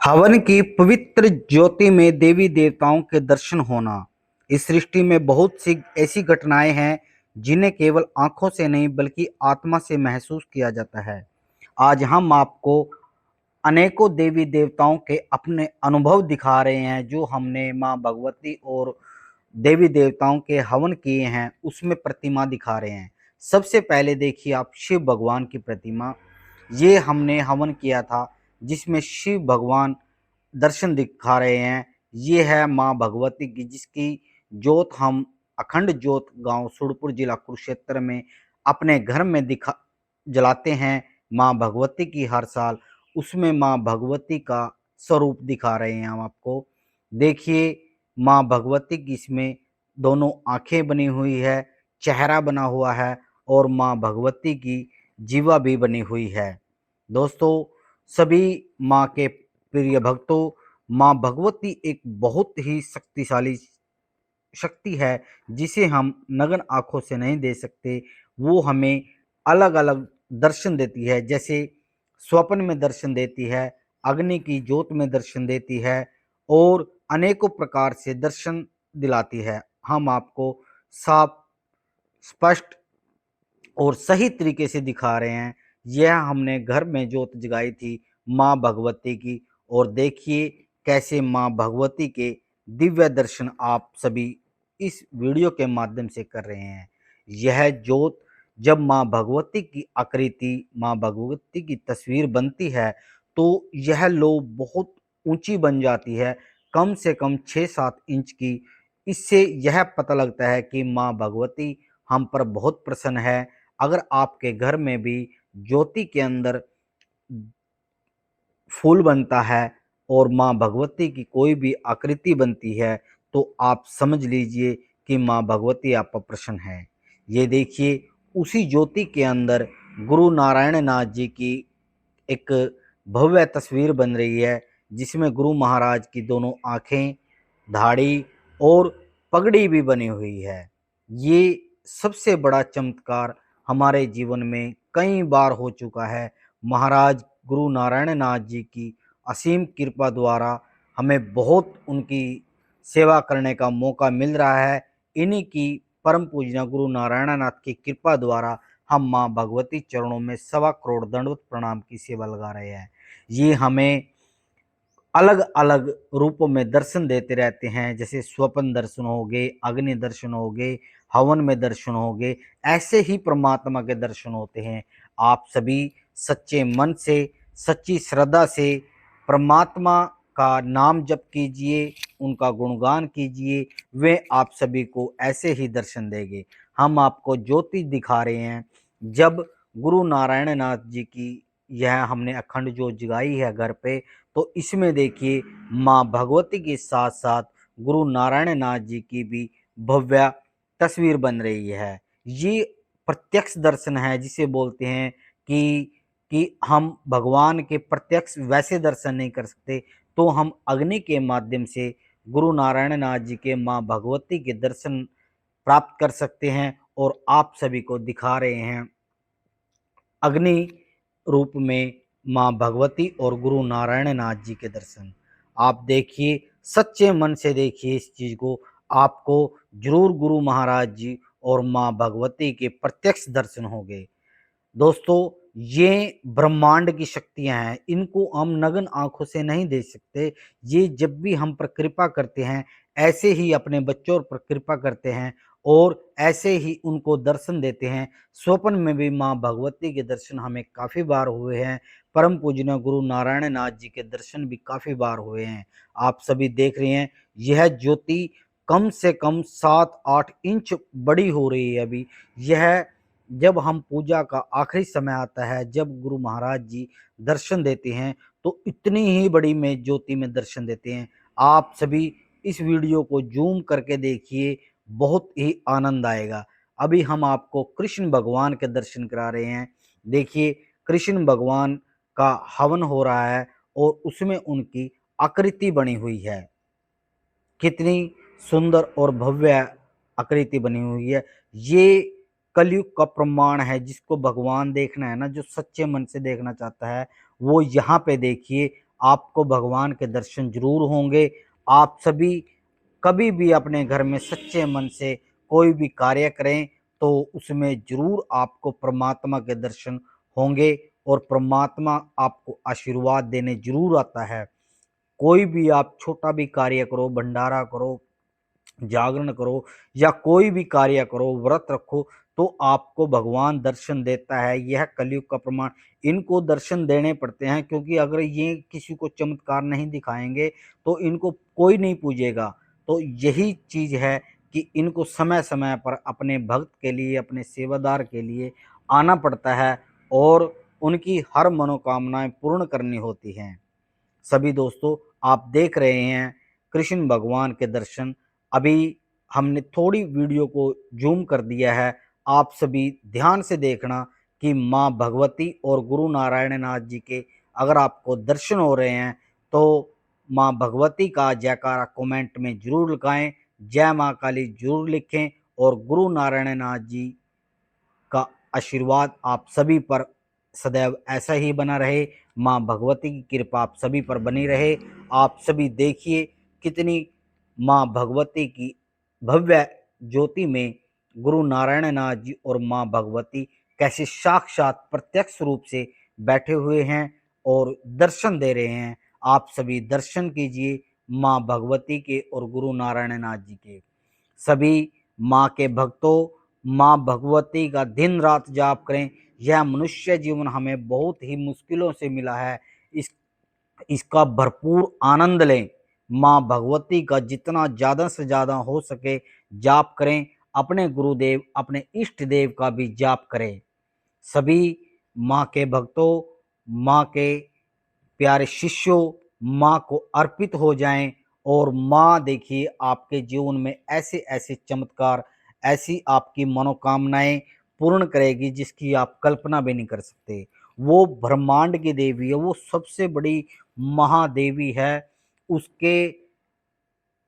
हवन की पवित्र ज्योति में देवी देवताओं के दर्शन होना। इस सृष्टि में बहुत सी ऐसी घटनाएं हैं जिन्हें केवल आंखों से नहीं बल्कि आत्मा से महसूस किया जाता है। आज हम आपको अनेकों देवी देवताओं के अपने अनुभव दिखा रहे हैं जो हमने माँ भगवती और देवी देवताओं के हवन किए हैं उसमें प्रतिमा दिखा रहे हैं। सबसे पहले देखिए आप शिव भगवान की प्रतिमा। ये हमने हवन किया था जिसमें शिव भगवान दर्शन दिखा रहे हैं। ये है माँ भगवती की जिसकी जोत हम अखंड जोत गांव सुरपुर जिला कुरुक्षेत्र में अपने घर में दिखा जलाते हैं माँ भगवती की हर साल। उसमें माँ भगवती का स्वरूप दिखा रहे हैं हम आपको। देखिए माँ भगवती की इसमें दोनों आंखें बनी हुई है, चेहरा बना हुआ है और माँ भगवती की जीवा भी बनी हुई है। दोस्तों, सभी माँ के प्रिय भक्तों, माँ भगवती एक बहुत ही शक्तिशाली शक्ति है जिसे हम नग्न आंखों से नहीं दे सकते। वो हमें अलग अलग दर्शन देती है, जैसे स्वप्न में दर्शन देती है, अग्नि की जोत में दर्शन देती है और अनेकों प्रकार से दर्शन दिलाती है। हम आपको साफ, स्पष्ट और सही तरीके से दिखा रहे हैं। यह हमने घर में जोत जगाई थी माँ भगवती की, और देखिए कैसे माँ भगवती के दिव्य दर्शन आप सभी इस वीडियो के माध्यम से कर रहे हैं। यह जोत जब माँ भगवती की आकृति, माँ भगवती की तस्वीर बनती है तो यह लो बहुत ऊंची बन जाती है, कम से कम 6-7 इंच की। इससे यह पता लगता है कि माँ भगवती हम पर बहुत प्रसन्न है। अगर आपके घर में भी ज्योति के अंदर फूल बनता है और माँ भगवती की कोई भी आकृति बनती है तो आप समझ लीजिए कि माँ भगवती आप पर प्रसन्न है। ये देखिए उसी ज्योति के अंदर गुरु नारायण नाथ जी की एक भव्य तस्वीर बन रही है जिसमें गुरु महाराज की दोनों आंखें, दाढ़ी और पगड़ी भी बनी हुई है। ये सबसे बड़ा चमत्कार हमारे जीवन में कई बार हो चुका है। महाराज गुरु नारायण नाथ जी की असीम कृपा द्वारा हमें बहुत उनकी सेवा करने का मौका मिल रहा है। इन्हीं की परम पूजना गुरु नारायण नाथ की कृपा द्वारा हम माँ भगवती चरणों में 1.25 करोड़ दंडवत प्रणाम की सेवा लगा रहे हैं। ये हमें अलग अलग रूपों में दर्शन देते रहते हैं, जैसे स्वप्न दर्शन हो गए, अग्नि दर्शन हो गए, हवन में दर्शन हो गए। ऐसे ही परमात्मा के दर्शन होते हैं। आप सभी सच्चे मन से, सच्ची श्रद्धा से परमात्मा का नाम जप कीजिए, उनका गुणगान कीजिए, वे आप सभी को ऐसे ही दर्शन देंगे। हम आपको ज्योति दिखा रहे हैं। जब गुरु नारायण नाथ जी की यह हमने अखंड ज्योत जगाई है घर पे, तो इसमें देखिए माँ भगवती के साथ साथ गुरु नारायण नाथ जी की भी भव्य तस्वीर बन रही है। ये प्रत्यक्ष दर्शन है जिसे बोलते हैं कि हम भगवान के प्रत्यक्ष वैसे दर्शन नहीं कर सकते तो हम अग्नि के माध्यम से गुरु नारायण नाथ जी के माँ भगवती के दर्शन प्राप्त कर सकते हैं। और आप सभी को दिखा रहे हैं अग्नि रूप में माँ भगवती और गुरु नारायण नाथ जी के दर्शन। आप देखिए, सच्चे मन से देखिए इस चीज को, आपको जरूर गुरु महाराज जी और माँ भगवती के प्रत्यक्ष दर्शन होंगे। दोस्तों, ये ब्रह्मांड की शक्तियां हैं, इनको हम नग्न आंखों से नहीं देख सकते। ये जब भी हम पर कृपा करते हैं ऐसे ही अपने बच्चों पर कृपा करते हैं और ऐसे ही उनको दर्शन देते हैं। स्वप्न में भी माँ भगवती के दर्शन हमें काफ़ी बार हुए हैं। परम पूजनीय गुरु नारायण नाथ जी के दर्शन भी काफ़ी बार हुए हैं। आप सभी देख रहे हैं यह ज्योति कम से कम 7-8 इंच बड़ी हो रही है अभी। यह जब हम पूजा का आखिरी समय आता है, जब गुरु महाराज जी दर्शन देते हैं तो इतनी ही बड़ी में ज्योति में दर्शन देते हैं। आप सभी इस वीडियो को जूम करके देखिए, बहुत ही आनंद आएगा। अभी हम आपको कृष्ण भगवान के दर्शन करा रहे हैं। देखिए कृष्ण भगवान का हवन हो रहा है और उसमें उनकी आकृति बनी हुई है। कितनी सुंदर और भव्य आकृति बनी हुई है। ये कलयुग का प्रमाण है। जिसको भगवान देखना है ना, जो सच्चे मन से देखना चाहता है, वो यहाँ पे देखिए आपको भगवान के दर्शन जरूर होंगे। आप सभी कभी भी अपने घर में सच्चे मन से कोई भी कार्य करें तो उसमें जरूर आपको परमात्मा के दर्शन होंगे और परमात्मा आपको आशीर्वाद देने जरूर आता है। कोई भी आप छोटा भी कार्य करो, भंडारा करो, जागरण करो या कोई भी कार्य करो, व्रत रखो, तो आपको भगवान दर्शन देता है। यह कलयुग का प्रमाण। इनको दर्शन देने पड़ते हैं, क्योंकि अगर ये किसी को चमत्कार नहीं दिखाएंगे तो इनको कोई नहीं पूजेगा। तो यही चीज है कि इनको समय समय पर अपने भक्त के लिए, अपने सेवादार के लिए आना पड़ता है और उनकी हर मनोकामनाएं पूर्ण करनी होती हैं। सभी दोस्तों, आप देख रहे हैं कृष्ण भगवान के दर्शन। अभी हमने थोड़ी वीडियो को जूम कर दिया है, आप सभी ध्यान से देखना कि माँ भगवती और गुरु नारायण नाथ जी के अगर आपको दर्शन हो रहे हैं तो माँ भगवती का जयकारा कमेंट में जरूर लगाएं, जय माँ काली जरूर लिखें और गुरु नारायण नाथ जी का आशीर्वाद आप सभी पर सदैव ऐसा ही बना रहे। माँ भगवती की कृपा आप सभी पर बनी रहे। आप सभी देखिए कितनी माँ भगवती की भव्य ज्योति में गुरु नारायण नाथ जी और माँ भगवती कैसे साक्षात प्रत्यक्ष रूप से बैठे हुए हैं और दर्शन दे रहे हैं। आप सभी दर्शन कीजिए माँ भगवती के और गुरु नारायण नाथ जी के। सभी माँ के भक्तों, माँ भगवती का दिन रात जाप करें। यह मनुष्य जीवन हमें बहुत ही मुश्किलों से मिला है, इसका भरपूर आनंद लें। माँ भगवती का जितना ज़्यादा से ज़्यादा हो सके जाप करें। अपने गुरुदेव, अपने इष्ट देव का भी जाप करें। सभी माँ के भक्तों, माँ के प्यारे शिष्यों, माँ को अर्पित हो जाएं और माँ देखिए आपके जीवन में ऐसे ऐसे चमत्कार, ऐसी आपकी मनोकामनाएं पूर्ण करेगी जिसकी आप कल्पना भी नहीं कर सकते। वो ब्रह्मांड की देवी है, वो सबसे बड़ी महादेवी है। उसके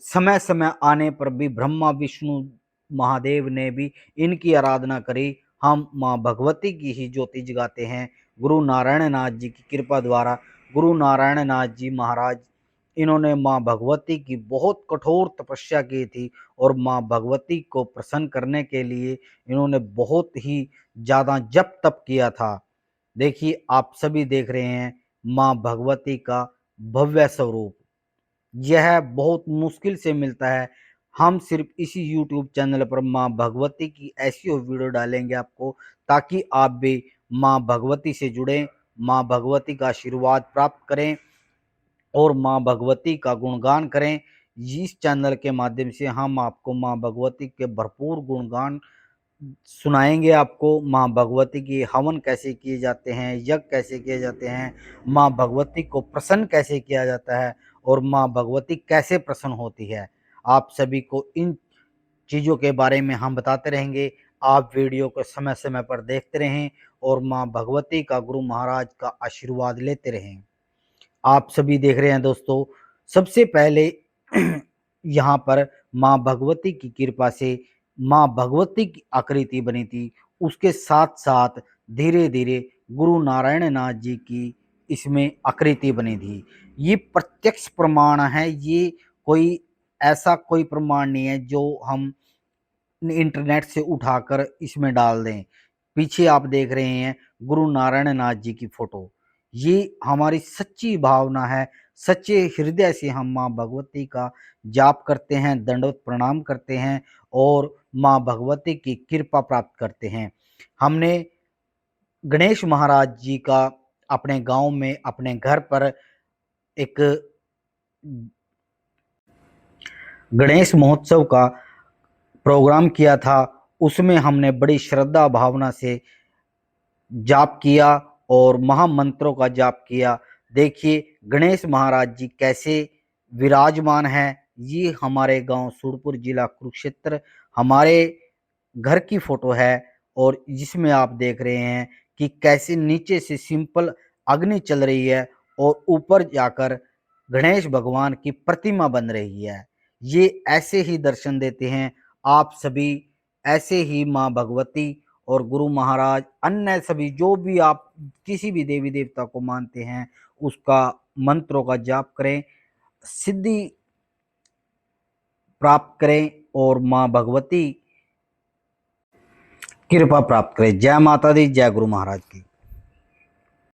समय समय आने पर भी ब्रह्मा विष्णु महादेव ने भी इनकी आराधना करी। हम माँ भगवती की ही ज्योति जगाते हैं। गुरु नारायण नाथ जी की कृपा द्वारा, गुरु नारायण नाथ जी महाराज, इन्होंने माँ भगवती की बहुत कठोर तपस्या की थी और माँ भगवती को प्रसन्न करने के लिए इन्होंने बहुत ही ज़्यादा जप तप किया था। देखिए आप सभी देख रहे हैं माँ भगवती का भव्य स्वरूप। यह बहुत मुश्किल से मिलता है। हम सिर्फ इसी यूट्यूब चैनल पर माँ भगवती की ऐसी वीडियो डालेंगे आपको, ताकि आप भी माँ भगवती से जुड़ें, माँ भगवती का आशीर्वाद प्राप्त करें और माँ भगवती का गुणगान करें। इस चैनल के माध्यम से हम आपको माँ भगवती के भरपूर गुणगान सुनाएंगे। आपको माँ भगवती की हवन कैसे किए जाते हैं, यज्ञ कैसे किए जाते हैं, माँ भगवती को प्रसन्न कैसे किया जाता है और माँ भगवती कैसे प्रसन्न होती है। आप सभी को इन चीज़ों के बारे में हम बताते रहेंगे। आप वीडियो को समय समय पर देखते रहें और माँ भगवती का, गुरु महाराज का आशीर्वाद लेते रहें। आप सभी देख रहे हैं दोस्तों, सबसे पहले यहाँ पर माँ भगवती की कृपा से माँ भगवती की आकृति बनी थी। उसके साथ साथ धीरे धीरे गुरु नारायण नाथ जी की इसमें आकृति बनी थी। ये प्रत्यक्ष प्रमाण है, ये कोई ऐसा कोई प्रमाण नहीं है जो हम इंटरनेट से उठाकर इसमें डाल दें। पीछे आप देख रहे हैं गुरु नारायण नाथ जी की फोटो। ये हमारी सच्ची भावना है, सच्चे हृदय से हम माँ भगवती का जाप करते हैं, दंडवत प्रणाम करते हैं और माँ भगवती की कृपा प्राप्त करते हैं। हमने गणेश महाराज जी का अपने गांव में, अपने घर पर एक गणेश महोत्सव का प्रोग्राम किया था। उसमें हमने बड़ी श्रद्धा भावना से जाप किया और महामंत्रों का जाप किया। देखिए गणेश महाराज जी कैसे विराजमान हैं। ये हमारे गांव सूरपुर जिला कुरुक्षेत्र हमारे घर की फोटो है और जिसमें आप देख रहे हैं कि कैसे नीचे से सिंपल अग्नि चल रही है और ऊपर जाकर गणेश भगवान की प्रतिमा बन रही है। ये ऐसे ही दर्शन देते हैं। आप सभी ऐसे ही माँ भगवती और गुरु महाराज, अन्य सभी जो भी आप किसी भी देवी देवता को मानते हैं, उसका मंत्रों का जाप करें, सिद्धि प्राप्त करें और माँ भगवती कृपा प्राप्त करें। जय माता दी, जय गुरु महाराज की।